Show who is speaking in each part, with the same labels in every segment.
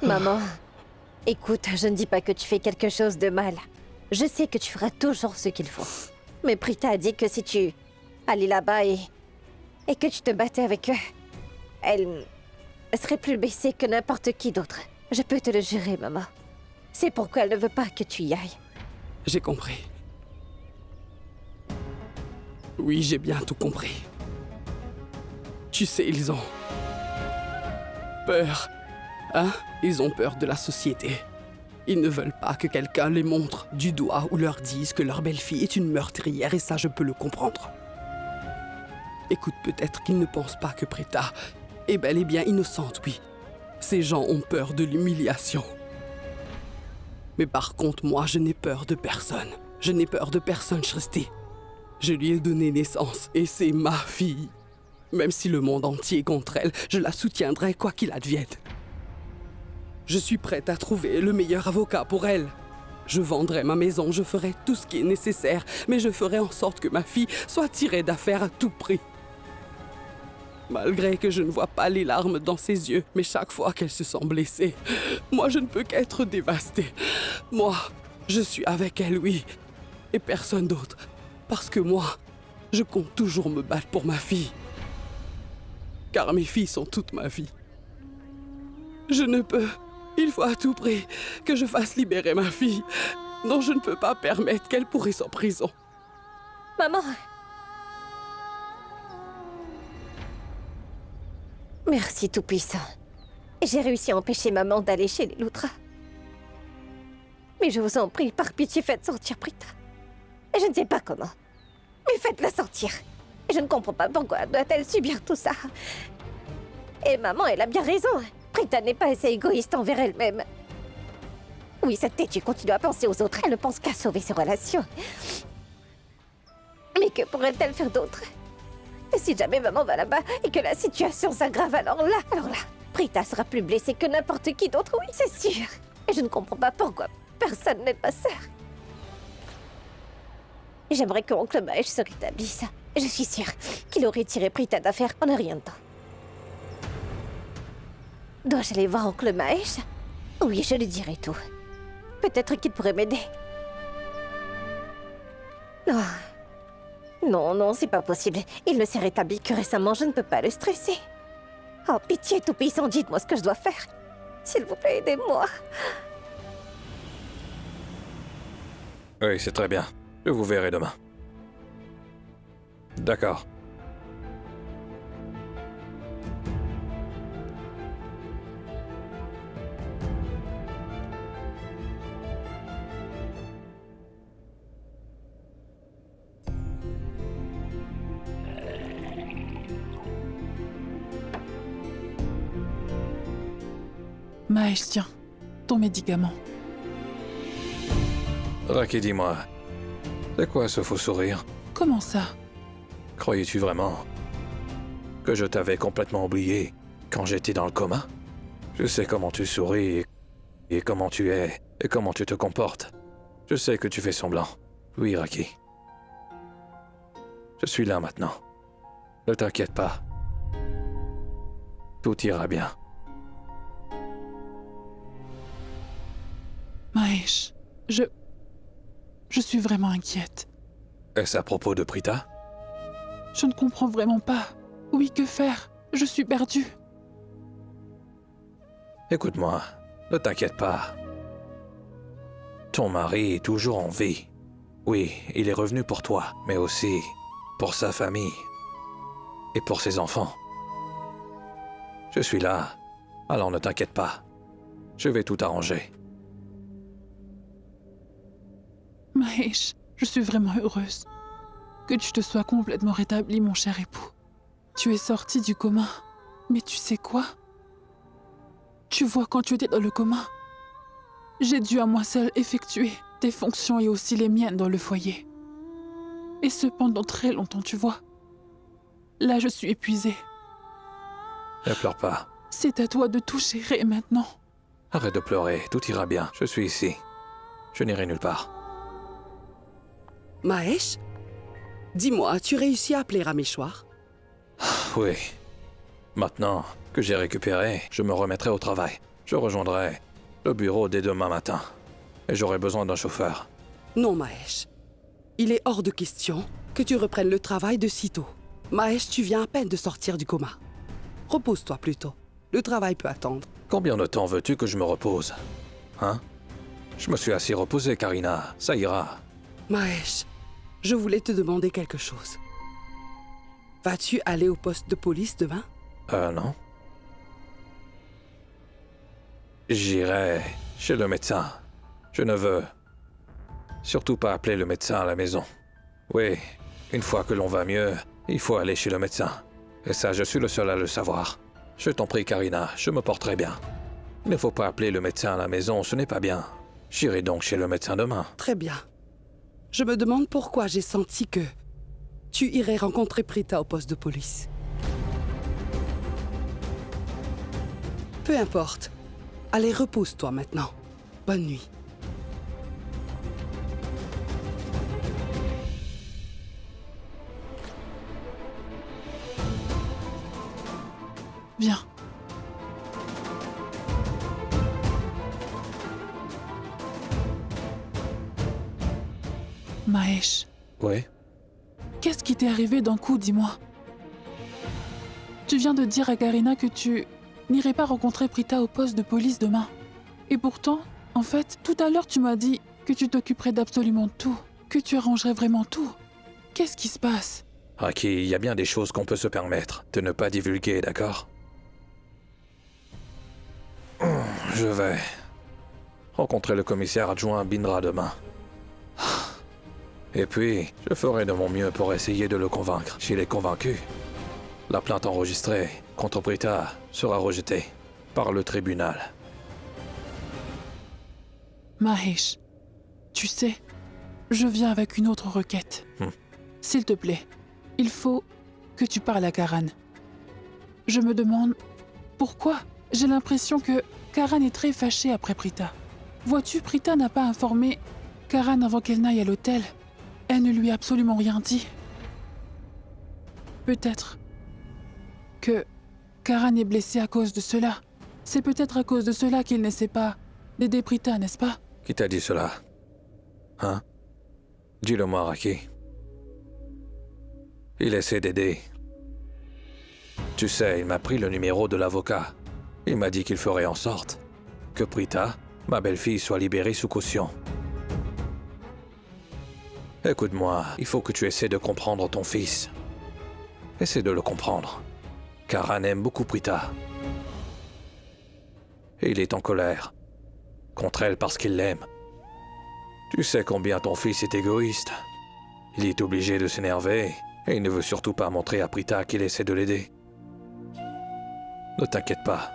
Speaker 1: Maman, écoute, je ne dis pas que tu fais quelque chose de mal. Je sais que tu feras toujours ce qu'il faut. Mais Prita a dit que si tu allais là-bas et que tu te battais avec eux, elle serait plus blessée que n'importe qui d'autre. Je peux te le jurer, maman. C'est pourquoi elle ne veut pas que tu y ailles.
Speaker 2: J'ai compris. Oui, j'ai bien tout compris. Tu sais, ils ont peur. Hein? Ils ont peur de la société. Ils ne veulent pas que quelqu'un les montre du doigt ou leur dise que leur belle-fille est une meurtrière, et ça, je peux le comprendre. Écoute, peut-être qu'ils ne pensent pas que Prita est bel et bien innocente, oui. Ces gens ont peur de l'humiliation. Mais par contre, moi, je n'ai peur de personne. Je n'ai peur de personne, Shrishti. Je lui ai donné naissance et c'est ma fille. Même si le monde entier est contre elle, je la soutiendrai quoi qu'il advienne. Je suis prête à trouver le meilleur avocat pour elle. Je vendrai ma maison, je ferai tout ce qui est nécessaire, mais je ferai en sorte que ma fille soit tirée d'affaire à tout prix. Malgré que je ne vois pas les larmes dans ses yeux, mais chaque fois qu'elle se sent blessée, moi je ne peux qu'être dévastée. Moi, je suis avec elle, oui, et personne d'autre. Parce que moi, je compte toujours me battre pour ma fille. Car mes filles sont toute ma vie. Je ne peux. Il faut à tout prix que je fasse libérer ma fille. Non, je ne peux pas permettre qu'elle pourrisse en prison.
Speaker 1: Maman! Merci, Tout-Puissant. J'ai réussi à empêcher maman d'aller chez les Loutras. Mais je vous en prie, par pitié, faites sortir Prita. Je ne sais pas comment. Mais faites-la sortir. Je ne comprends pas pourquoi doit-elle subir tout ça. Et maman, elle a bien raison. Prita n'est pas assez égoïste envers elle-même. Oui, cette têtue continue à penser aux autres. Elle ne pense qu'à sauver ses relations. Mais que pourrait-elle faire d'autre? Et si jamais maman va là-bas et que la situation s'aggrave, alors là, Prita sera plus blessée que n'importe qui d'autre, oui, c'est sûr. Et je ne comprends pas pourquoi personne n'est pas sœur. J'aimerais que oncle Mahesh se rétablisse. Je suis sûre qu'il aurait tiré Prita d'affaire en un rien de temps. Dois-je aller voir oncle Mahesh? Oui, je lui dirai tout. Peut-être qu'il pourrait m'aider. Non. Non, c'est pas possible. Il ne s'est rétabli que récemment, je ne peux pas le stresser. Oh, pitié, Tout-Puissant, dites-moi ce que je dois faire. S'il vous plaît, aidez-moi.
Speaker 3: Oui, c'est très bien. Je vous verrai demain. D'accord.
Speaker 4: Mahesh, tiens, ton médicament.
Speaker 3: Raki, dis-moi, c'est quoi ce faux sourire?
Speaker 4: Comment ça?
Speaker 3: Croyais-tu vraiment que je t'avais complètement oublié quand j'étais dans le coma? Je sais comment tu souris et comment tu es et comment tu te comportes. Je sais que tu fais semblant. Oui, Raki. Je suis là maintenant. Ne t'inquiète pas. Tout ira bien.
Speaker 4: Mahesh, je suis vraiment inquiète.
Speaker 3: Est-ce à propos de Prita?
Speaker 4: Je ne comprends vraiment pas. Oui, que faire? Je suis perdue.
Speaker 3: Écoute-moi, ne t'inquiète pas. Ton mari est toujours en vie. Oui, il est revenu pour toi, mais aussi pour sa famille et pour ses enfants. Je suis là, alors ne t'inquiète pas. Je vais tout arranger.
Speaker 4: Mahesh, je suis vraiment heureuse. Que tu te sois complètement rétabli, mon cher époux. Tu es sorti du coma. Mais tu sais quoi? Tu vois, quand tu étais dans le coma, j'ai dû à moi seule effectuer tes fonctions et aussi les miennes dans le foyer. Et ce pendant très longtemps, tu vois. Là, je suis épuisée.
Speaker 3: Ne pleure pas.
Speaker 4: C'est à toi de tout gérer maintenant.
Speaker 3: Arrête de pleurer, tout ira bien. Je suis ici. Je n'irai nulle part.
Speaker 2: Mahesh? Dis-moi, as-tu réussi à appeler Rameshwar?
Speaker 3: Oui. Maintenant que j'ai récupéré, je me remettrai au travail. Je rejoindrai le bureau dès demain matin. Et j'aurai besoin d'un chauffeur.
Speaker 2: Non, Mahesh. Il est hors de question que tu reprennes le travail de sitôt. Mahesh, tu viens à peine de sortir du coma. Repose-toi plutôt. Le travail peut attendre.
Speaker 3: Combien de temps veux-tu que je me repose? Hein? Je me suis assez reposé, Karina. Ça ira.
Speaker 2: Mahesh, je voulais te demander quelque chose. Vas-tu aller au poste de police demain?
Speaker 3: Non. J'irai chez le médecin. Je ne veux surtout pas appeler le médecin à la maison. Oui, une fois que l'on va mieux, il faut aller chez le médecin. Et ça, je suis le seul à le savoir. Je t'en prie, Karina, je me porterai bien. Il ne faut pas appeler le médecin à la maison, ce n'est pas bien. J'irai donc chez le médecin demain.
Speaker 2: Très bien. Je me demande pourquoi j'ai senti que tu irais rencontrer Prita au poste de police. Peu importe. Allez, repose-toi maintenant. Bonne nuit.
Speaker 4: Viens. Mahesh,
Speaker 3: Oui?
Speaker 4: qu'est-ce qui t'est arrivé d'un coup, dis-moi? Tu viens de dire à Karina que tu n'irais pas rencontrer Prita au poste de police demain. Et pourtant, en fait, tout à l'heure tu m'as dit que tu t'occuperais d'absolument tout, que tu arrangerais vraiment tout. Qu'est-ce qui se passe?
Speaker 3: Raki, il y a bien des choses qu'on peut se permettre de ne pas divulguer, d'accord? Je vais rencontrer le commissaire adjoint Bindra demain. Et puis, je ferai de mon mieux pour essayer de le convaincre. S'il est convaincu, la plainte enregistrée contre Prita sera rejetée par le tribunal.
Speaker 4: Mahesh, tu sais, je viens avec une autre requête. S'il te plaît, il faut que tu parles à Karan. Je me demande pourquoi j'ai l'impression que Karan est très fâchée après Prita. Vois-tu, Prita n'a pas informé Karan avant qu'elle n'aille à l'hôtel. Elle ne lui a absolument rien dit. Peut-être que Karan est blessé à cause de cela. C'est peut-être à cause de cela qu'il n'essaie pas d'aider Prita, n'est-ce pas?
Speaker 3: Qui t'a dit cela? Hein? Dis-le-moi, Raki. Il essaie d'aider. Tu sais, il m'a pris le numéro de l'avocat. Il m'a dit qu'il ferait en sorte que Prita, ma belle-fille, soit libérée sous caution. Écoute-moi, il faut que tu essaies de comprendre ton fils. Essaie de le comprendre. Karan aime beaucoup Prita. Et il est en colère contre elle parce qu'il l'aime. Tu sais combien ton fils est égoïste. Il est obligé de s'énerver et il ne veut surtout pas montrer à Prita qu'il essaie de l'aider. Ne t'inquiète pas.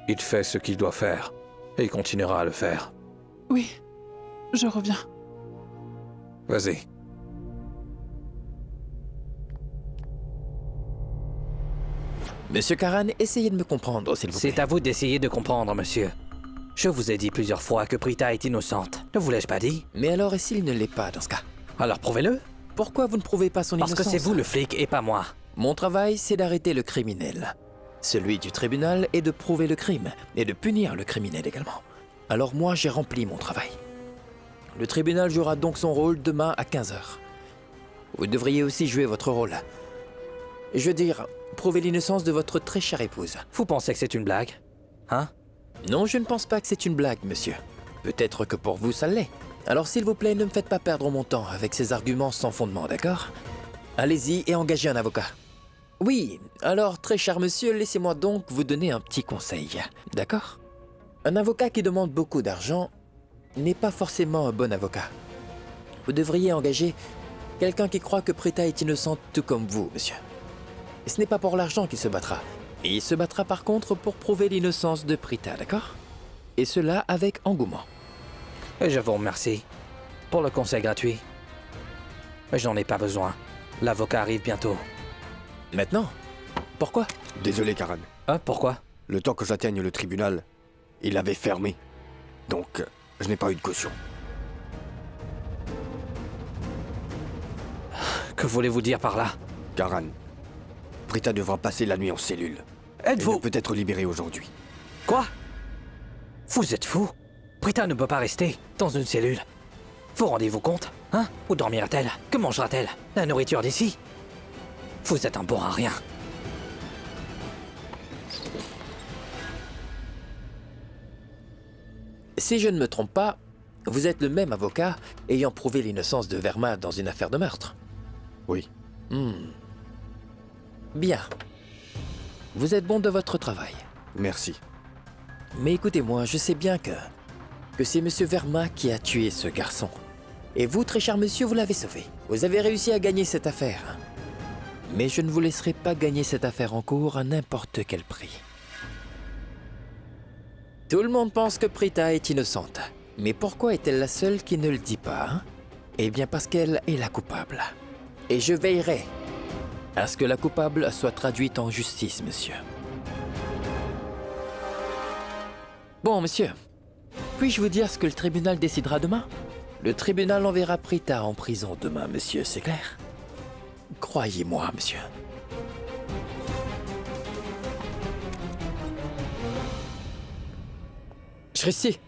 Speaker 3: Il fait ce qu'il doit faire et il continuera à le faire.
Speaker 4: Oui, je reviens.
Speaker 3: Vas-y.
Speaker 5: Monsieur Karan, essayez de me comprendre, s'il vous plaît.
Speaker 6: C'est à vous d'essayer de comprendre, monsieur. Je vous ai dit plusieurs fois que Prita est innocente. Ne vous l'ai-je pas dit?
Speaker 5: Mais alors, et s'il ne l'est pas dans ce cas?
Speaker 6: Alors prouvez-le.
Speaker 5: Pourquoi vous ne prouvez pas son
Speaker 6: Parce
Speaker 5: innocence?
Speaker 6: que c'est vous le flic et pas moi.
Speaker 5: Mon travail, c'est d'arrêter le criminel. Celui du tribunal est de prouver le crime et de punir le criminel également. Alors moi, j'ai rempli mon travail. Le tribunal jouera donc son rôle demain à 15h. Vous devriez aussi jouer votre rôle. Je veux dire, prouver l'innocence de votre très chère épouse.
Speaker 6: Vous pensez que c'est une blague? Hein?
Speaker 5: Non, je ne pense pas que c'est une blague, monsieur. Peut-être que pour vous, ça l'est. Alors s'il vous plaît, ne me faites pas perdre mon temps avec ces arguments sans fondement, d'accord? Allez-y et engagez un avocat. Oui, alors très cher monsieur, laissez-moi donc vous donner un petit conseil, d'accord? Un avocat qui demande beaucoup d'argent n'est pas forcément un bon avocat. Vous devriez engager quelqu'un qui croit que Prita est innocente tout comme vous, monsieur. Et ce n'est pas pour l'argent qu'il se battra. Et il se battra par contre pour prouver l'innocence de Prita, d'accord? Et cela avec engouement.
Speaker 6: Et je vous remercie pour le conseil gratuit. Mais je n'en ai pas besoin. L'avocat arrive bientôt.
Speaker 5: Maintenant? Pourquoi?
Speaker 7: Désolé, Karan.
Speaker 6: Hein, pourquoi?
Speaker 7: Le temps que j'atteigne le tribunal, il avait fermé. Donc, je n'ai pas eu de caution.
Speaker 6: Que voulez-vous dire par là?
Speaker 7: Karan, Prita devra passer la nuit en cellule. Elle
Speaker 6: Êtes-vous...
Speaker 7: ne peut être libérée aujourd'hui.
Speaker 6: Quoi? Vous êtes fou? Prita ne peut pas rester dans une cellule. Vous rendez-vous compte? Hein? Où dormira-t-elle? Que mangera-t-elle? La nourriture d'ici? Vous êtes un bon à rien.
Speaker 5: Si je ne me trompe pas, vous êtes le même avocat ayant prouvé l'innocence de Verma dans une affaire de meurtre.
Speaker 7: Oui.
Speaker 5: Bien. Vous êtes bon de votre travail.
Speaker 7: Merci.
Speaker 5: Mais écoutez-moi, je sais bien que c'est Monsieur Verma qui a tué ce garçon. Et vous, très cher monsieur, vous l'avez sauvé. Vous avez réussi à gagner cette affaire. Mais je ne vous laisserai pas gagner cette affaire en cours à n'importe quel prix. Tout le monde pense que Prita est innocente. Mais pourquoi est-elle la seule qui ne le dit pas, hein? Eh bien parce qu'elle est la coupable. Et je veillerai à ce que la coupable soit traduite en justice, monsieur. Bon, monsieur, puis-je vous dire ce que le tribunal décidera demain? Le tribunal enverra Prita en prison demain, monsieur, c'est clair? Croyez-moi, monsieur.
Speaker 8: Shristi,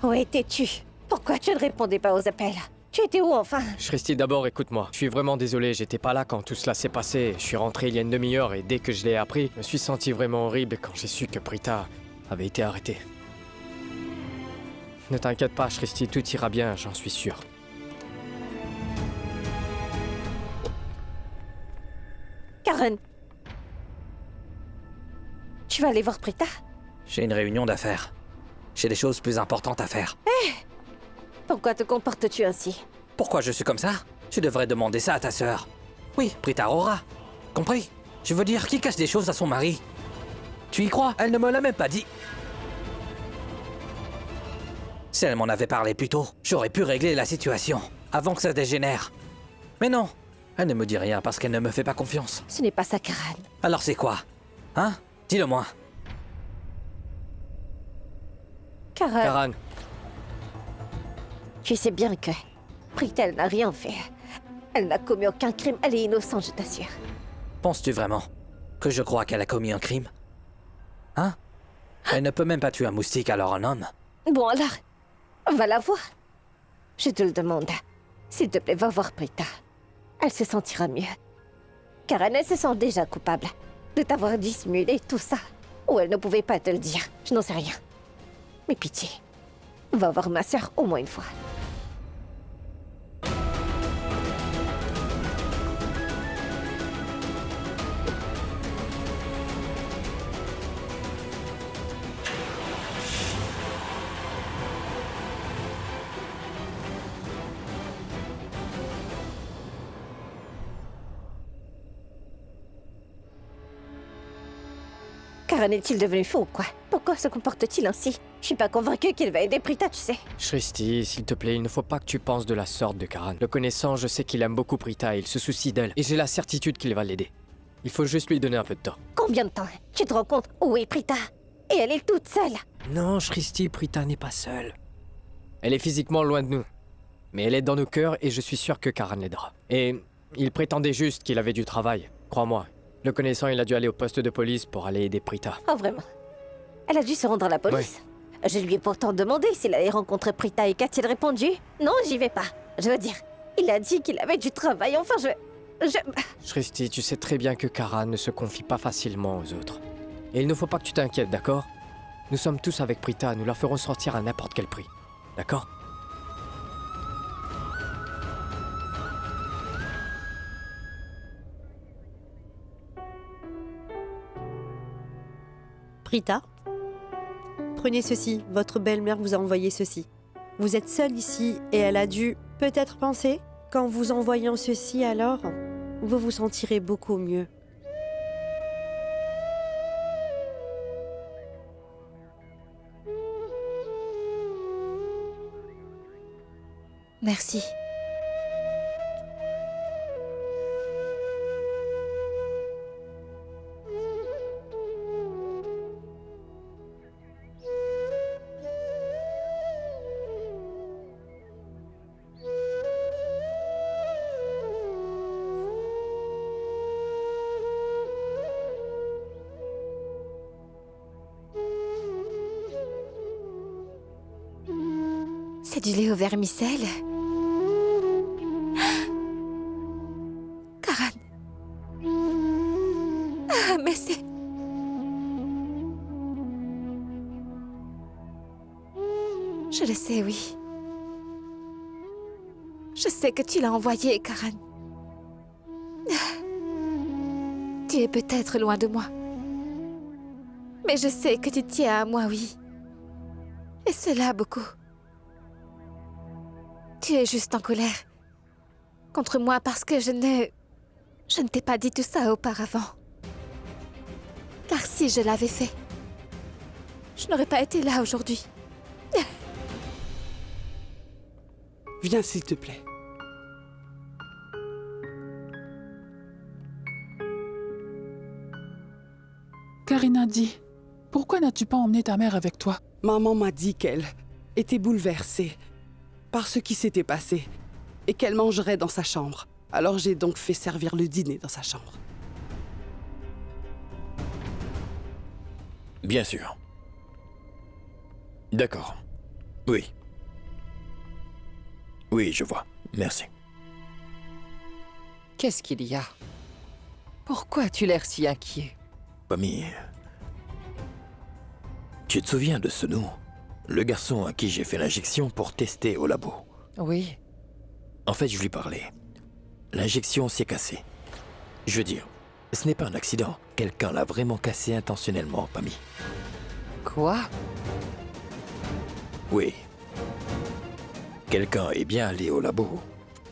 Speaker 1: Où étais-tu? Pourquoi tu ne répondais pas aux appels? Tu étais où enfin?
Speaker 8: Shristi, d'abord écoute-moi. Je suis vraiment désolé, j'étais pas là quand tout cela s'est passé. Je suis rentré il y a une demi-heure et dès que je l'ai appris, je me suis senti vraiment horrible quand j'ai su que Prita avait été arrêtée. Ne t'inquiète pas, Shristi, tout ira bien, j'en suis sûr.
Speaker 1: Karen, tu vas aller voir Prita?
Speaker 6: J'ai une réunion d'affaires. J'ai des choses plus importantes à faire.
Speaker 1: Pourquoi te comportes-tu ainsi?
Speaker 6: Pourquoi je suis comme ça? Tu devrais demander ça à ta sœur. Oui, Prita Aurora. Compris? Je veux dire, qui cache des choses à son mari? Tu y crois? Elle ne me l'a même pas dit. Si elle m'en avait parlé plus tôt, j'aurais pu régler la situation, avant que ça dégénère. Mais non, elle ne me dit rien parce qu'elle ne me fait pas confiance.
Speaker 1: Ce n'est pas ça, Karen.
Speaker 6: Alors c'est quoi? Hein? Dis-le-moi.
Speaker 1: Karen,
Speaker 8: Karan,
Speaker 1: tu sais bien que Prita, elle n'a rien fait. Elle n'a commis aucun crime. Elle est innocente, je t'assure.
Speaker 6: Penses-tu vraiment que je crois qu'elle a commis un crime? Hein? Elle ne peut même pas tuer un moustique, alors un homme.
Speaker 1: Bon alors, va la voir. Je te le demande. S'il te plaît, va voir Prita. Elle se sentira mieux. Karen, elle se sent déjà coupable de t'avoir dissimulé tout ça. Ou elle ne pouvait pas te le dire. Je n'en sais rien. Mais pitié, va voir ma sœur au moins une fois. Karen est-il devenu fou ou quoi? Pourquoi se comporte-t-il ainsi? Je suis pas convaincue qu'il va aider Prita, tu sais.
Speaker 8: Shristi, s'il te plaît, il ne faut pas que tu penses de la sorte de Karan. Le connaissant, je sais qu'il aime beaucoup Prita et il se soucie d'elle. Et j'ai la certitude qu'il va l'aider. Il faut juste lui donner un peu de temps.
Speaker 1: Combien de temps? Tu te rends compte où est Prita? Et elle est toute seule.
Speaker 8: Non, Shristi, Prita n'est pas seule. Elle est physiquement loin de nous. Mais elle est dans nos cœurs et je suis sûr que Karan l'aidera. Et il prétendait juste qu'il avait du travail. Crois-moi. Le connaissant, il a dû aller au poste de police pour aller aider Prita.
Speaker 1: Oh, vraiment? Elle a dû se rendre à la police. Je lui ai pourtant demandé s'il allait rencontrer Prita et qu'a-t-il répondu? Non, j'y vais pas. Je veux dire, il a dit qu'il avait du travail. Enfin,
Speaker 8: Shristi, tu sais très bien que Karan ne se confie pas facilement aux autres. Et il ne faut pas que tu t'inquiètes, d'accord? Nous sommes tous avec Prita, nous la ferons sortir à n'importe quel prix. D'accord?
Speaker 9: Prita, prenez ceci, votre belle-mère vous a envoyé ceci. Vous êtes seule ici et elle a dû peut-être penser qu'en vous envoyant ceci alors, vous vous sentirez beaucoup mieux.
Speaker 1: Merci. C'est du lait au vermicelle. Karan. Ah, mais c'est... Je le sais, oui. Je sais que tu l'as envoyé, Karan. Tu es peut-être loin de moi. Mais je sais que tu tiens à moi, oui. Et cela beaucoup. Tu es juste en colère. Contre moi parce que je ne t'ai pas dit tout ça auparavant. Car si je l'avais fait, je n'aurais pas été là aujourd'hui.
Speaker 2: Viens, s'il te plaît.
Speaker 4: Karina dit, pourquoi n'as-tu pas emmené ta mère avec toi?
Speaker 2: Maman m'a dit qu'elle était bouleversée par ce qui s'était passé et qu'elle mangerait dans sa chambre. Alors j'ai donc fait servir le dîner dans sa chambre.
Speaker 5: Bien sûr. D'accord. Oui. Oui, je vois. Merci.
Speaker 10: Qu'est-ce qu'il y a? Pourquoi as-tu l'air si inquiet?
Speaker 5: Pammy, tu te souviens de Sonu, le garçon à qui j'ai fait l'injection pour tester au labo?
Speaker 10: Oui.
Speaker 5: En fait, je lui parlais. L'injection s'est cassée. Je veux dire, ce n'est pas un accident. Quelqu'un l'a vraiment cassé intentionnellement, Pammy.
Speaker 10: Quoi?
Speaker 5: Oui. Quelqu'un est bien allé au labo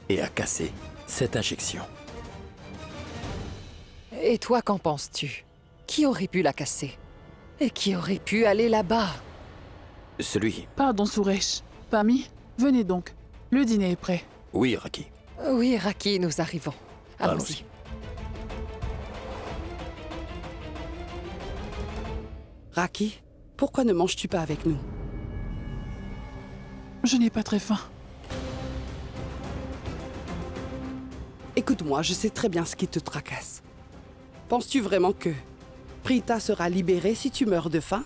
Speaker 5: et a cassé cette injection.
Speaker 10: Et toi, qu'en penses-tu? Qui aurait pu la casser? Et qui aurait pu aller là-bas?
Speaker 5: Celui...
Speaker 4: Pardon, Suresh. Pammy, venez donc. Le dîner est prêt.
Speaker 5: Oui, Raki.
Speaker 10: Oui, Raki, nous arrivons. Allons-y.
Speaker 2: Raki, pourquoi ne manges-tu pas avec nous?
Speaker 4: Je n'ai pas très faim.
Speaker 2: Écoute-moi, je sais très bien ce qui te tracasse. Penses-tu vraiment que Prita sera libérée si tu meurs de faim?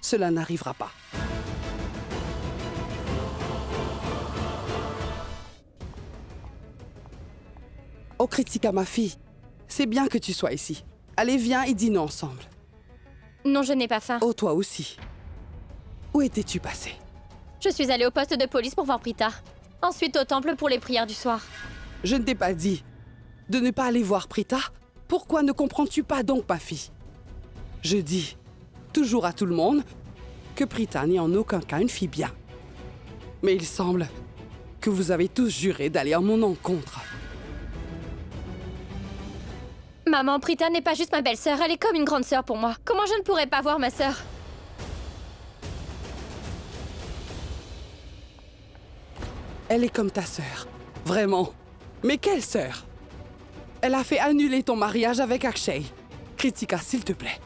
Speaker 2: Cela n'arrivera pas. Oh, Kritika, ma fille, c'est bien que tu sois ici. Allez, viens et dînons ensemble.
Speaker 11: Non, je n'ai pas faim.
Speaker 2: Oh, toi aussi. Où étais-tu passé?
Speaker 11: Je suis allée au poste de police pour voir Prita. Ensuite au temple pour les prières du soir.
Speaker 2: Je ne t'ai pas dit de ne pas aller voir Prita? Pourquoi ne comprends-tu pas donc, ma fille? Je dis toujours à tout le monde que Prita n'est en aucun cas une fille bien. Mais il semble que vous avez tous juré d'aller à mon encontre.
Speaker 11: Maman, Prita n'est pas juste ma belle-sœur, elle est comme une grande sœur pour moi. Comment je ne pourrais pas voir ma sœur?
Speaker 2: Elle est comme ta sœur. Vraiment. Mais quelle sœur? Elle a fait annuler ton mariage avec Akshay. Kritika, s'il te plaît.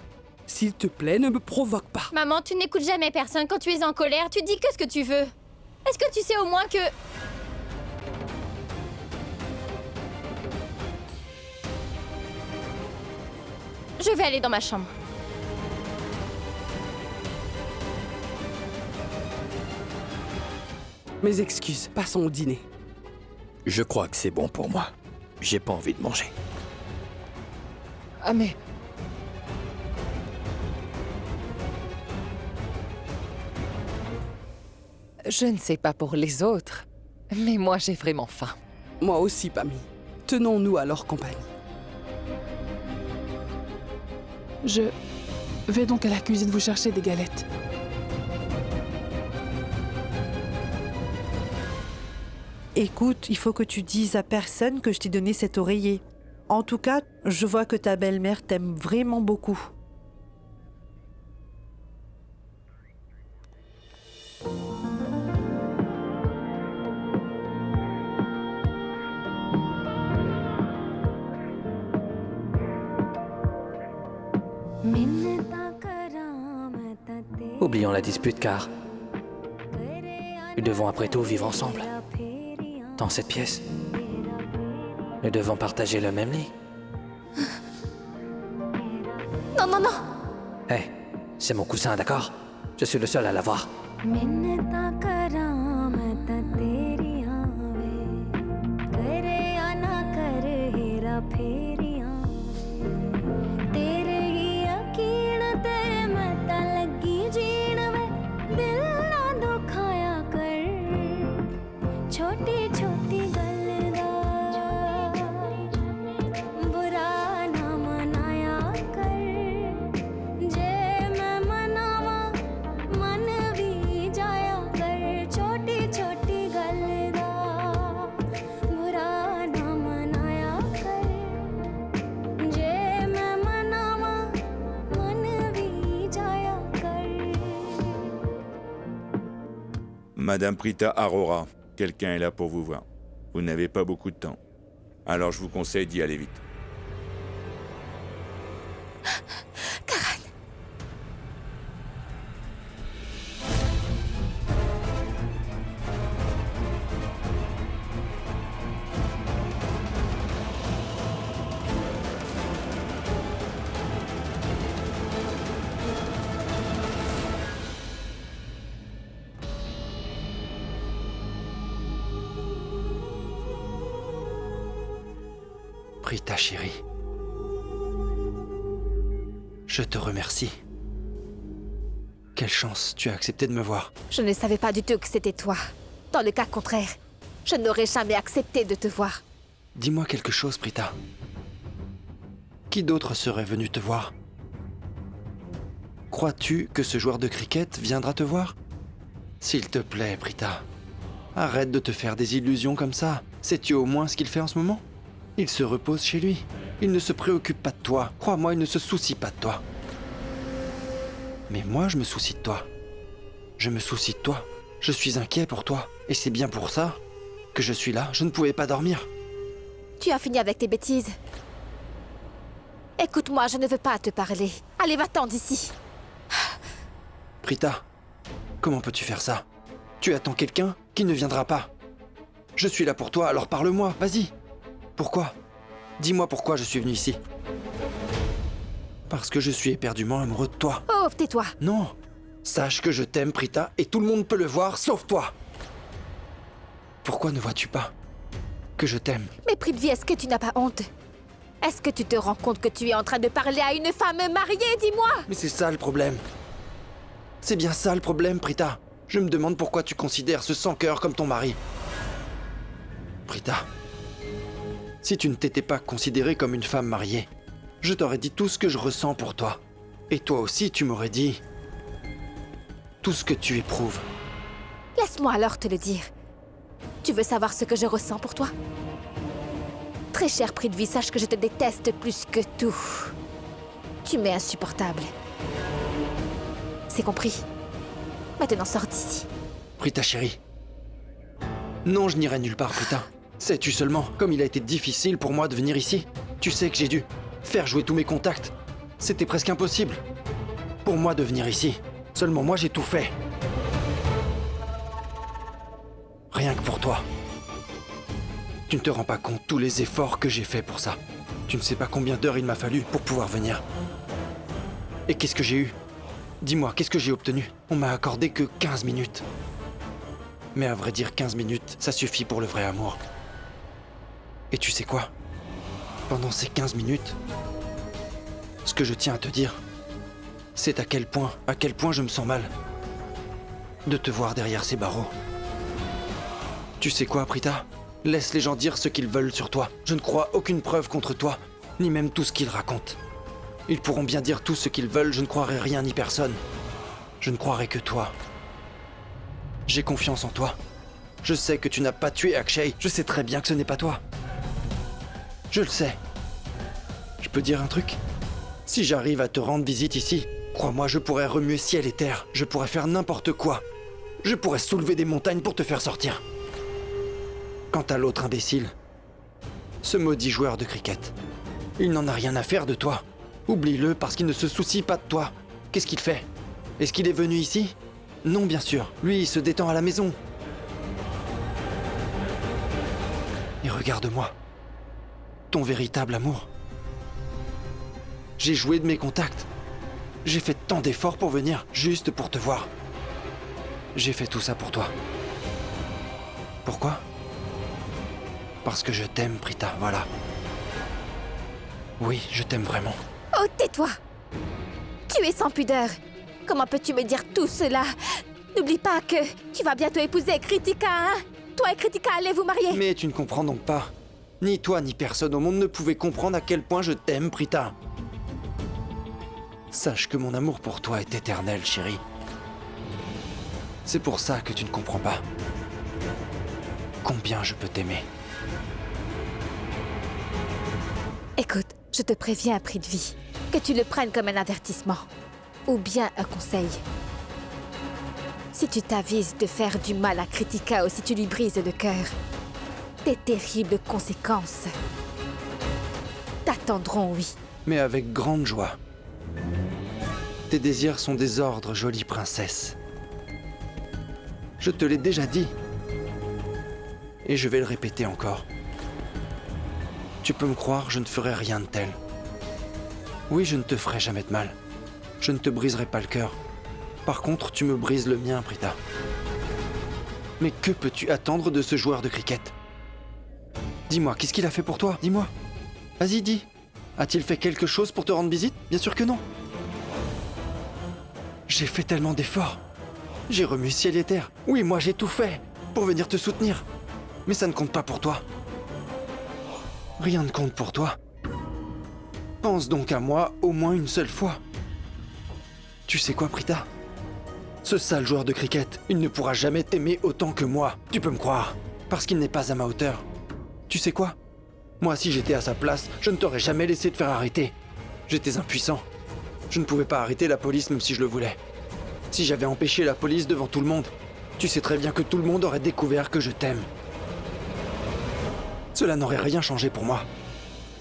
Speaker 2: S'il te plaît, ne me provoque pas.
Speaker 11: Maman, tu n'écoutes jamais personne. Quand tu es en colère, tu dis que ce que tu veux. Est-ce que tu sais au moins que... Je vais aller dans ma chambre.
Speaker 2: Mes excuses, passons au dîner.
Speaker 5: Je crois que c'est bon pour moi. J'ai pas envie de manger.
Speaker 10: Ah mais... Je ne sais pas pour les autres, mais moi j'ai vraiment faim.
Speaker 2: Moi aussi, Pammy. Tenons-nous à leur compagnie.
Speaker 4: Je vais donc à la cuisine vous chercher des galettes.
Speaker 9: Écoute, il faut que tu dises à personne que je t'ai donné cet oreiller. En tout cas, je vois que ta belle-mère t'aime vraiment beaucoup.
Speaker 6: Oublions la dispute car nous devons après tout vivre ensemble. Dans cette pièce. Nous devons partager le même lit.
Speaker 11: Non, non, non!
Speaker 6: Hé, c'est mon coussin, d'accord? Je suis le seul à l'avoir.
Speaker 12: Madame Prita Arora, quelqu'un est là pour vous voir. Vous n'avez pas beaucoup de temps. Alors je vous conseille d'y aller vite.
Speaker 1: Karan.
Speaker 7: Prita chérie. Je te remercie. Quelle chance, tu as accepté de me voir.
Speaker 1: Je ne savais pas du tout que c'était toi. Dans le cas contraire, je n'aurais jamais accepté de te voir.
Speaker 7: Dis-moi quelque chose, Prita. Qui d'autre serait venu te voir? Crois-tu que ce joueur de cricket viendra te voir? S'il te plaît, Prita. Arrête de te faire des illusions comme ça. Sais-tu au moins ce qu'il fait en ce moment? Il se repose chez lui. Il ne se préoccupe pas de toi. Crois-moi, il ne se soucie pas de toi. Mais moi, je me soucie de toi. Je me soucie de toi. Je suis inquiet pour toi. Et c'est bien pour ça que je suis là. Je ne pouvais pas dormir.
Speaker 1: Tu as fini avec tes bêtises. Écoute-moi, je ne veux pas te parler. Allez, va-t'en d'ici.
Speaker 7: Prita, comment peux-tu faire ça? Tu attends quelqu'un qui ne viendra pas. Je suis là pour toi, alors parle-moi, vas-y. Pourquoi? Dis-moi pourquoi je suis venu ici. Parce que je suis éperdument amoureux de toi.
Speaker 1: Oh, tais-toi.
Speaker 7: Non. Sache que je t'aime, Prita, et tout le monde peut le voir, sauf toi. Pourquoi ne vois-tu pas que je t'aime?
Speaker 1: Mais Prithvi, est-ce que tu n'as pas honte? Est-ce que tu te rends compte que tu es en train de parler à une femme mariée, dis-moi?
Speaker 7: Mais c'est ça le problème. C'est bien ça le problème, Prita. Je me demande pourquoi tu considères ce sans-cœur comme ton mari. Prita, si tu ne t'étais pas considérée comme une femme mariée, je t'aurais dit tout ce que je ressens pour toi. Et toi aussi, tu m'aurais dit tout ce que tu éprouves.
Speaker 1: Laisse-moi alors te le dire. Tu veux savoir ce que je ressens pour toi? Très cher Prithvi, sache que je te déteste plus que tout. Tu m'es insupportable. C'est compris. Maintenant, sors d'ici.
Speaker 7: Prita chérie. Non, je n'irai nulle part, Prita. Sais-tu seulement comme il a été difficile pour moi de venir ici? Tu sais que j'ai dû faire jouer tous mes contacts. C'était presque impossible pour moi de venir ici. Seulement moi, j'ai tout fait. Rien que pour toi. Tu ne te rends pas compte tous les efforts que j'ai faits pour ça. Tu ne sais pas combien d'heures il m'a fallu pour pouvoir venir. Et qu'est-ce que j'ai eu? Dis-moi, qu'est-ce que j'ai obtenu? On m'a accordé que 15 minutes. Mais à vrai dire, 15 minutes, ça suffit pour le vrai amour. Et tu sais quoi? Pendant ces 15 minutes, ce que je tiens à te dire, c'est à quel point je me sens mal de te voir derrière ces barreaux. Tu sais quoi, Prita? Laisse les gens dire ce qu'ils veulent sur toi. Je ne crois aucune preuve contre toi, ni même tout ce qu'ils racontent. Ils pourront bien dire tout ce qu'ils veulent, je ne croirai rien ni personne. Je ne croirai que toi. J'ai confiance en toi. Je sais que tu n'as pas tué Akshay. Je sais très bien que ce n'est pas toi. Je le sais. Je peux dire un truc? Si j'arrive à te rendre visite ici, crois-moi, je pourrais remuer ciel et terre. Je pourrais faire n'importe quoi. Je pourrais soulever des montagnes pour te faire sortir. Quant à l'autre imbécile, ce maudit joueur de cricket, il n'en a rien à faire de toi. Oublie-le parce qu'il ne se soucie pas de toi. Qu'est-ce qu'il fait? Est-ce qu'il est venu ici? Non, bien sûr. Lui, il se détend à la maison. Et regarde-moi. Ton véritable amour. J'ai joué de mes contacts. J'ai fait tant d'efforts pour venir, juste pour te voir. J'ai fait tout ça pour toi. Pourquoi? Parce que je t'aime, Prita, voilà. Oui, je t'aime vraiment.
Speaker 1: Oh, tais-toi! Tu es sans pudeur. Comment peux-tu me dire tout cela? N'oublie pas que tu vas bientôt épouser Kritika, hein? Toi et Kritika allez vous marier.
Speaker 7: Mais tu ne comprends donc pas. Ni toi, ni personne au monde ne pouvait comprendre à quel point je t'aime, Prita. Sache que mon amour pour toi est éternel, chérie. C'est pour ça que tu ne comprends pas. Combien je peux t'aimer.
Speaker 1: Écoute, je te préviens, Prithvi, que tu le prennes comme un avertissement. Ou bien un conseil. Si tu t'avises de faire du mal à Kritika ou si tu lui brises le cœur, des terribles conséquences t'attendront, oui.
Speaker 7: Mais avec grande joie. Tes désirs sont des ordres, jolie princesse. Je te l'ai déjà dit. Et je vais le répéter encore. Tu peux me croire, je ne ferai rien de tel. Oui, je ne te ferai jamais de mal. Je ne te briserai pas le cœur. Par contre, tu me brises le mien, Prita. Mais que peux-tu attendre de ce joueur de cricket? Dis-moi, qu'est-ce qu'il a fait pour toi? Dis-moi. Vas-y, dis. A-t-il fait quelque chose pour te rendre visite? Bien sûr que non. J'ai fait tellement d'efforts. J'ai remué ciel et terre. Oui, moi j'ai tout fait pour venir te soutenir. Mais ça ne compte pas pour toi. Rien ne compte pour toi. Pense donc à moi au moins une seule fois. Tu sais quoi, Prita? Ce sale joueur de cricket, il ne pourra jamais t'aimer autant que moi. Tu peux me croire, parce qu'il n'est pas à ma hauteur. Tu sais quoi? Moi, si j'étais à sa place, je ne t'aurais jamais laissé te faire arrêter. J'étais impuissant. Je ne pouvais pas arrêter la police même si je le voulais. Si j'avais empêché la police devant tout le monde, tu sais très bien que tout le monde aurait découvert que je t'aime. Cela n'aurait rien changé pour moi.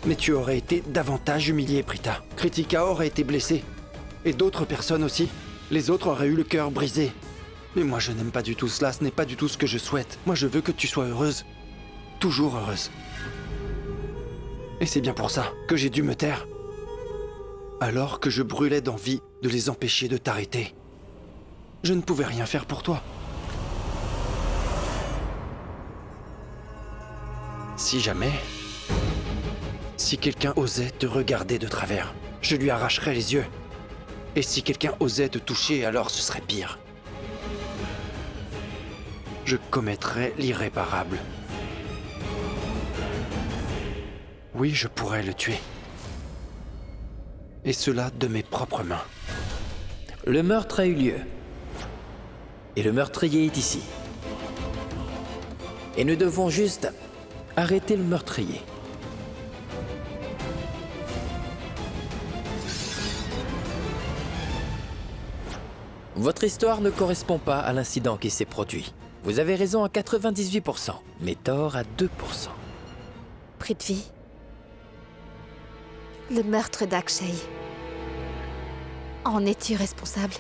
Speaker 7: Mais tu aurais été davantage humilié, Prita. Kritika aurait été blessée. Et d'autres personnes aussi. Les autres auraient eu le cœur brisé. Mais moi, je n'aime pas du tout cela. Ce n'est pas du tout ce que je souhaite. Moi, je veux que tu sois heureuse. Toujours heureuse. Et c'est bien pour ça que j'ai dû me taire. Alors que je brûlais d'envie de les empêcher de t'arrêter. Je ne pouvais rien faire pour toi. Si jamais... Si quelqu'un osait te regarder de travers, je lui arracherais les yeux. Et si quelqu'un osait te toucher, alors ce serait pire. Je commettrais l'irréparable. Oui, je pourrais le tuer. Et cela de mes propres mains.
Speaker 5: Le meurtre a eu lieu. Et le meurtrier est ici. Et nous devons juste arrêter le meurtrier. Votre histoire ne correspond pas à l'incident qui s'est produit. Vous avez raison à 98%, mais tort à 2%.
Speaker 1: Prithvi, le meurtre d'Akshay. En es-tu responsable?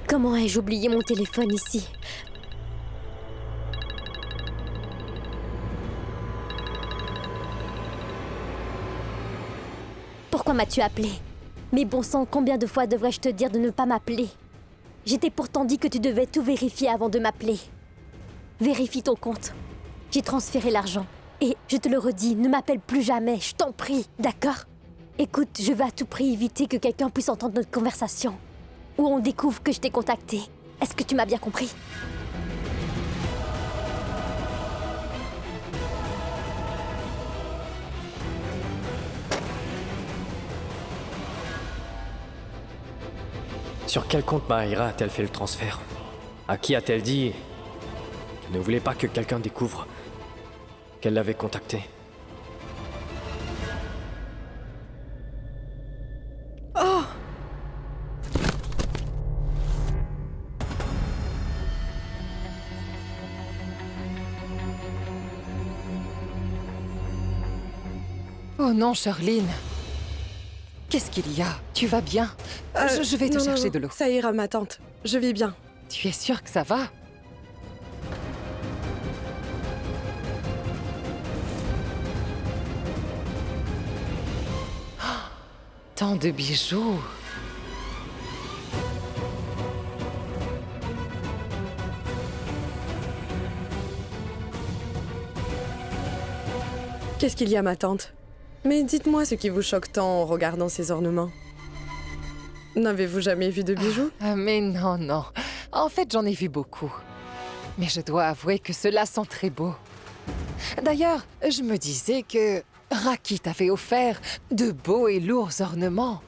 Speaker 1: Comment ai-je oublié mon téléphone ici? Pourquoi m'as-tu appelé? Mais bon sang, combien de fois devrais-je te dire de ne pas m'appeler? J'étais pourtant dit que tu devais tout vérifier avant de m'appeler. Vérifie ton compte. J'ai transféré l'argent. Et je te le redis, ne m'appelle plus jamais, je t'en prie, d'accord? Écoute, je veux à tout prix éviter que quelqu'un puisse entendre notre conversation. Ou on découvre que je t'ai contacté. Est-ce que tu m'as bien compris?
Speaker 8: Sur quel compte Mahira a-t-elle fait le transfert? À qui a-t-elle dit qu'elle ne voulait pas que quelqu'un découvre qu'elle l'avait contacté?
Speaker 9: Oh!
Speaker 10: Oh non, Charline. Qu'est-ce qu'il y a? Tu vas bien? Je vais te chercher de l'eau.
Speaker 9: Ça ira, ma tante. Je vais bien.
Speaker 10: Tu es sûre que ça va? Oh, tant de bijoux.
Speaker 9: Qu'est-ce qu'il y a, ma tante? Mais dites-moi ce qui vous choque tant en regardant ces ornements. N'avez-vous jamais vu de bijoux?
Speaker 10: Mais non, non. En fait, j'en ai vu beaucoup. Mais je dois avouer que cela sent très beau. D'ailleurs, je me disais que Raki t'avait offert de beaux et lourds ornements.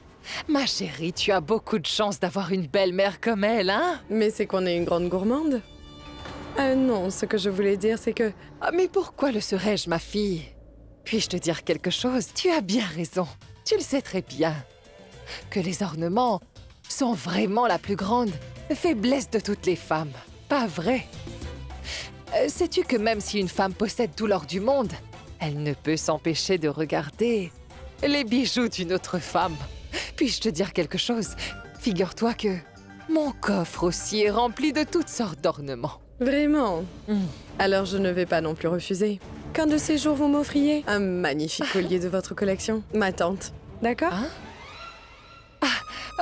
Speaker 10: Ma chérie, tu as beaucoup de chance d'avoir une belle-mère comme elle, hein?
Speaker 9: Mais c'est qu'on est une grande gourmande. Non, ce que je voulais dire, c'est que...
Speaker 10: Mais pourquoi le serais-je, ma fille? Puis-je te dire quelque chose? Tu as bien raison. Tu le sais très bien que les ornements sont vraiment la plus grande faiblesse de toutes les femmes. Pas vrai? Sais-tu que même si une femme possède tout l'or du monde, elle ne peut s'empêcher de regarder les bijoux d'une autre femme? Puis-je te dire quelque chose? Figure-toi que mon coffre aussi est rempli de toutes sortes d'ornements.
Speaker 13: Vraiment? Alors je ne vais pas non plus refuser. Qu'un de ces jours vous m'offriez un magnifique collier de votre collection, ma tante. D'accord?
Speaker 10: Hein?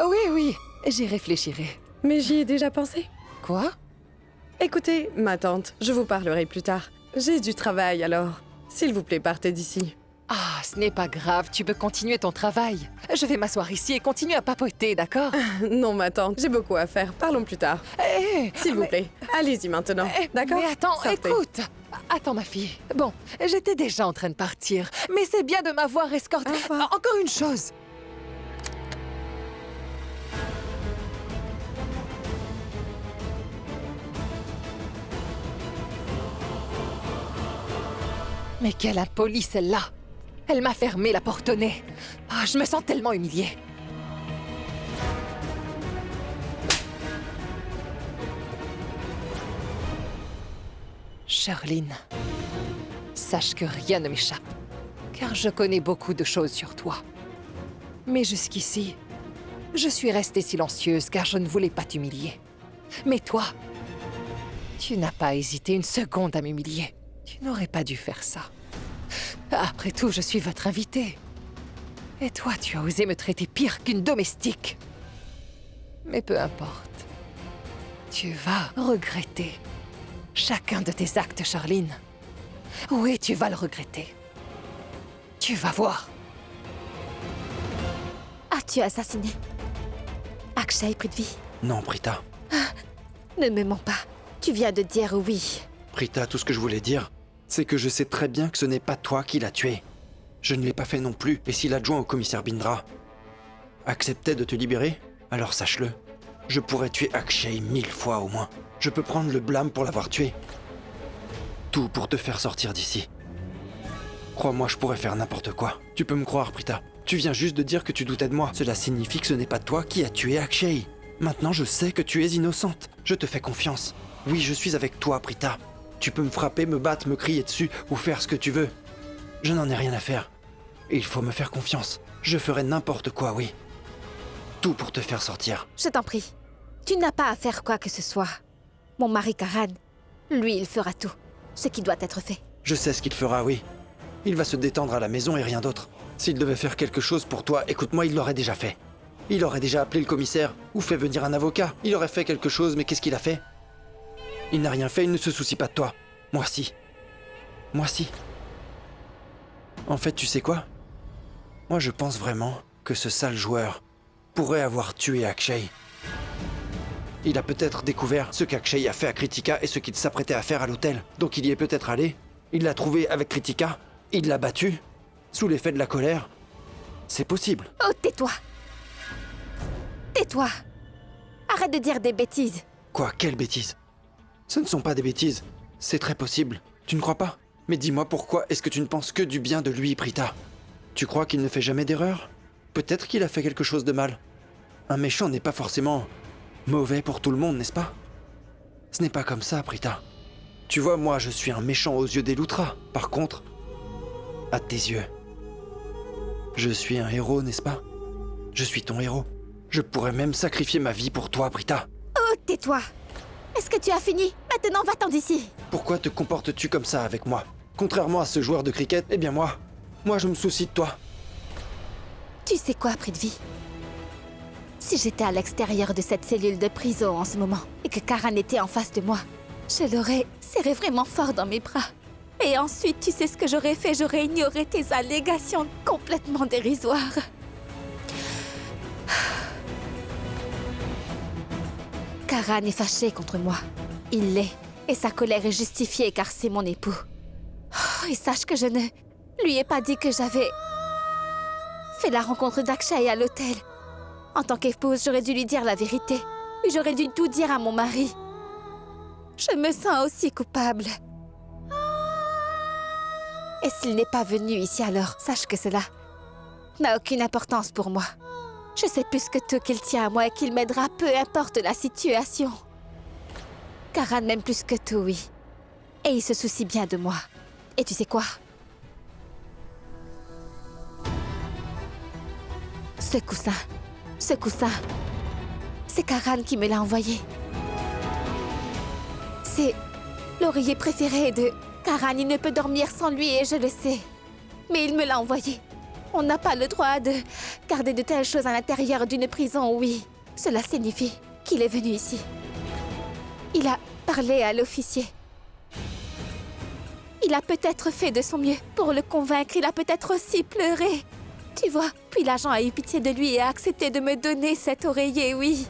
Speaker 10: Oui, oui, j'y réfléchirai.
Speaker 13: Mais j'y ai déjà pensé.
Speaker 10: Quoi?
Speaker 13: Écoutez, ma tante, je vous parlerai plus tard. J'ai du travail alors. S'il vous plaît, partez d'ici.
Speaker 10: Ah, ce n'est pas grave, tu peux continuer ton travail. Je vais m'asseoir ici et continuer à papoter, d'accord?
Speaker 13: Non, ma tante, j'ai beaucoup à faire. Parlons plus tard. S'il vous plaît, allez-y maintenant. D'accord?
Speaker 10: Mais attends,
Speaker 13: Sortez.
Speaker 10: écoute. Attends, ma fille. Bon, j'étais déjà en train de partir, mais c'est bien de m'avoir escortée. Encore une chose. Mais quelle impolie celle-là! Elle m'a fermé la porte au nez. Ah, je me sens tellement humiliée. Charline, sache que rien ne m'échappe, car je connais beaucoup de choses sur toi. Mais jusqu'ici, je suis restée silencieuse car je ne voulais pas t'humilier. Mais toi, tu n'as pas hésité une seconde à m'humilier. Tu n'aurais pas dû faire ça. Après tout, je suis votre invitée. Et toi, tu as osé me traiter pire qu'une domestique. Mais peu importe. Tu vas regretter chacun de tes actes, Charline. Oui, tu vas le regretter. Tu vas voir.
Speaker 1: As-tu assassiné Akshay Prithvi?
Speaker 7: Non, Prita.
Speaker 1: Ne me mens pas. Tu viens de dire oui.
Speaker 7: Prita, tout ce que je voulais dire, c'est que je sais très bien que ce n'est pas toi qui l'as tué. Je ne l'ai pas fait non plus, et si l'adjoint au commissaire Bindra acceptait de te libérer, alors sache-le, je pourrais tuer Akshay 1000 fois au moins. Je peux prendre le blâme pour l'avoir tué. Tout pour te faire sortir d'ici. Crois-moi, je pourrais faire n'importe quoi. Tu peux me croire, Prita. Tu viens juste de dire que tu doutais de moi. Cela signifie que ce n'est pas toi qui as tué Akshay. Maintenant, je sais que tu es innocente. Je te fais confiance. Oui, je suis avec toi, Prita. Tu peux me frapper, me battre, me crier dessus ou faire ce que tu veux. Je n'en ai rien à faire. Il faut me faire confiance. Je ferai n'importe quoi, oui. Tout pour te faire sortir.
Speaker 1: Je t'en prie. Tu n'as pas à faire quoi que ce soit. Mon mari Karan, lui, il fera tout. Ce qui doit être fait.
Speaker 7: Je sais ce qu'il fera, oui. Il va se détendre à la maison et rien d'autre. S'il devait faire quelque chose pour toi, écoute-moi, il l'aurait déjà fait. Il aurait déjà appelé le commissaire ou fait venir un avocat. Il aurait fait quelque chose, mais qu'est-ce qu'il a fait? Il n'a rien fait, il ne se soucie pas de toi. Moi si. Moi si. En fait, tu sais quoi? Moi, je pense vraiment que ce sale joueur pourrait avoir tué Akshay. Il a peut-être découvert ce qu'Akshay a fait à Kritika et ce qu'il s'apprêtait à faire à l'hôtel. Donc il y est peut-être allé, il l'a trouvé avec Kritika, il l'a battu, sous l'effet de la colère. C'est possible.
Speaker 1: Oh, tais-toi. Tais-toi. Arrête de dire des bêtises.
Speaker 7: Quoi? Quelle bêtise? Ce ne sont pas des bêtises. C'est très possible. Tu ne crois pas? Mais dis-moi pourquoi est-ce que tu ne penses que du bien de lui, Prita? Tu crois qu'il ne fait jamais d'erreur? Peut-être qu'il a fait quelque chose de mal. Un méchant n'est pas forcément mauvais pour tout le monde, n'est-ce pas? Ce n'est pas comme ça, Prita. Tu vois, moi, je suis un méchant aux yeux des Loutras. Par contre, à tes yeux, je suis un héros, n'est-ce pas? Je suis ton héros. Je pourrais même sacrifier ma vie pour toi, Prita.
Speaker 1: Oh, tais-toi. Est-ce que tu as fini? Maintenant, va-t'en d'ici.
Speaker 7: Pourquoi te comportes-tu comme ça avec moi? Contrairement à ce joueur de cricket, eh bien moi, je me soucie de toi.
Speaker 1: Tu sais quoi, Prithvi? Si j'étais à l'extérieur de cette cellule de prison en ce moment, et que Karan était en face de moi, je l'aurais serré vraiment fort dans mes bras. Et ensuite, tu sais ce que j'aurais fait? J'aurais ignoré tes allégations complètement dérisoires. Karan est fâché contre moi. Il l'est. Et sa colère est justifiée car c'est mon époux. Oh, et sache que je ne lui ai pas dit que j'avais fait la rencontre d'Akshay à l'hôtel. En tant qu'épouse, j'aurais dû lui dire la vérité. Puis j'aurais dû tout dire à mon mari. Je me sens aussi coupable. Et s'il n'est pas venu ici alors, sache que cela n'a aucune importance pour moi. Je sais plus que tout qu'il tient à moi et qu'il m'aidera peu importe la situation. Karan m'aime plus que tout, oui. Et il se soucie bien de moi. Et tu sais quoi? Ce coussin, c'est Karan qui me l'a envoyé. C'est l'oreiller préféré de Karan. Il ne peut dormir sans lui et je le sais. Mais il me l'a envoyé. On n'a pas le droit de garder de telles choses à l'intérieur d'une prison, oui. Cela signifie qu'il est venu ici. Il a parlé à l'officier. Il a peut-être fait de son mieux pour le convaincre. Il a peut-être aussi pleuré. Tu vois, puis l'agent a eu pitié de lui et a accepté de me donner cet oreiller, oui.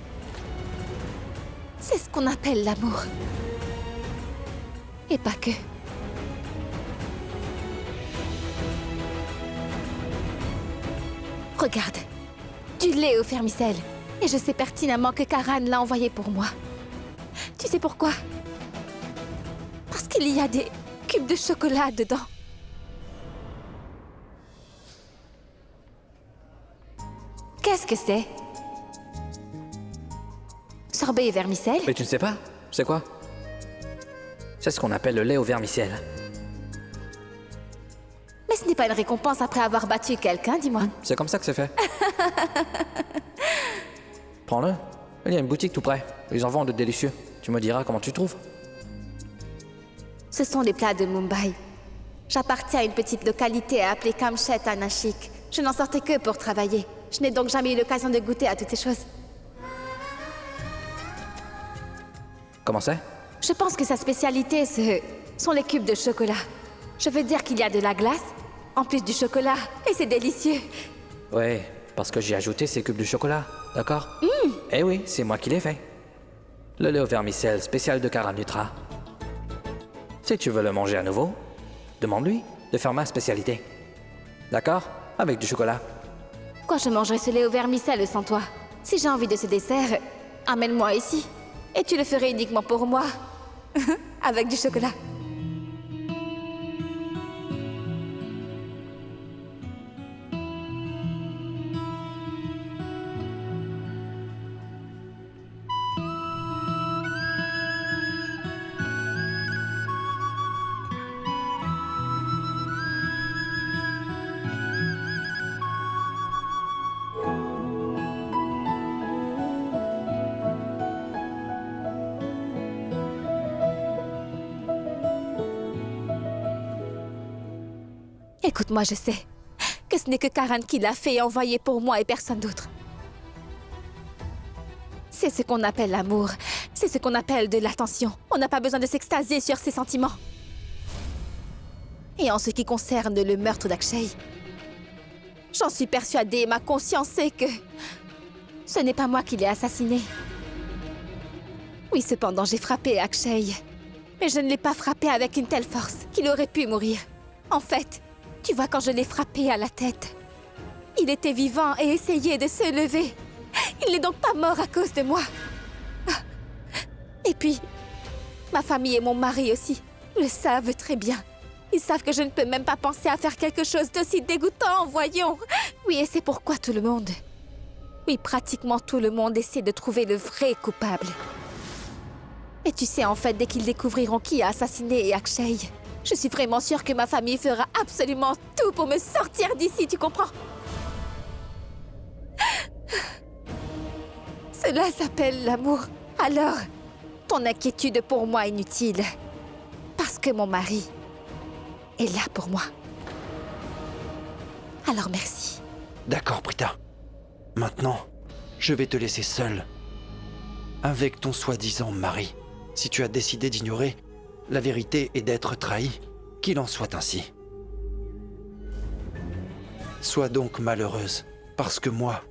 Speaker 1: C'est ce qu'on appelle l'amour. Et pas que. Regarde, du lait au vermicelle. Et je sais pertinemment que Karan l'a envoyé pour moi. Tu sais pourquoi? Parce qu'il y a des cubes de chocolat dedans. Qu'est-ce que c'est? Sorbet et vermicelle?
Speaker 6: Mais tu ne sais pas? C'est quoi? C'est ce qu'on appelle le lait au vermicelle.
Speaker 1: Mais ce n'est pas une récompense après avoir battu quelqu'un, dis-moi.
Speaker 6: C'est comme ça que c'est fait. Prends-le. Il y a une boutique tout près. Ils en vendent de délicieux. Tu me diras comment tu trouves.
Speaker 1: Ce sont les plats de Mumbai. J'appartiens à une petite localité appelée Kamchet à Nashik. Je n'en sortais que pour travailler. Je n'ai donc jamais eu l'occasion de goûter à toutes ces choses.
Speaker 6: Comment c'est?
Speaker 1: Je pense que sa spécialité, ce sont les cubes de chocolat. Je veux dire qu'il y a de la glace, en plus du chocolat, et c'est délicieux.
Speaker 6: Ouais, parce que j'ai ajouté ces cubes de chocolat, d'accord? Eh oui, c'est moi qui l'ai fait. Le lait au vermicelle spécial de Karan Lutra. Si tu veux le manger à nouveau, demande-lui de faire ma spécialité. D'accord? Avec du chocolat.
Speaker 1: Quoi, je mangerai ce lait au vermicelle sans toi? Si j'ai envie de ce dessert, amène-moi ici. Et tu le ferais uniquement pour moi. Avec du chocolat. Écoute-moi, je sais que ce n'est que Karan qui l'a fait et envoyé pour moi et personne d'autre. C'est ce qu'on appelle l'amour. C'est ce qu'on appelle de l'attention. On n'a pas besoin de s'extasier sur ses sentiments. Et en ce qui concerne le meurtre d'Akshay, j'en suis persuadée, ma conscience sait que ce n'est pas moi qui l'ai assassiné. Oui, cependant, j'ai frappé Akshay. Mais je ne l'ai pas frappé avec une telle force qu'il aurait pu mourir. En fait, tu vois, quand je l'ai frappé à la tête, il était vivant et essayait de se lever. Il n'est donc pas mort à cause de moi. Et puis, ma famille et mon mari aussi le savent très bien. Ils savent que je ne peux même pas penser à faire quelque chose d'aussi dégoûtant, voyons. Oui, et c'est pourquoi tout le monde, oui, pratiquement tout le monde essaie de trouver le vrai coupable. Et tu sais, en fait, dès qu'ils découvriront qui a assassiné Akshay, je suis vraiment sûre que ma famille fera absolument tout pour me sortir d'ici, tu comprends? Cela s'appelle l'amour. Alors, ton inquiétude pour moi est inutile. Parce que mon mari est là pour moi. Alors merci.
Speaker 7: D'accord, Prita. Maintenant, je vais te laisser seule. Avec ton soi-disant mari. Si tu as décidé d'ignorer la vérité et d'être trahi, qu'il en soit ainsi. Sois donc malheureuse, parce que moi,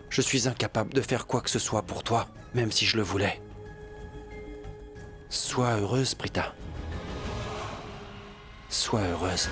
Speaker 7: je suis incapable de faire quoi que ce soit pour toi, même si je le voulais. Sois heureuse, Prita. Sois heureuse.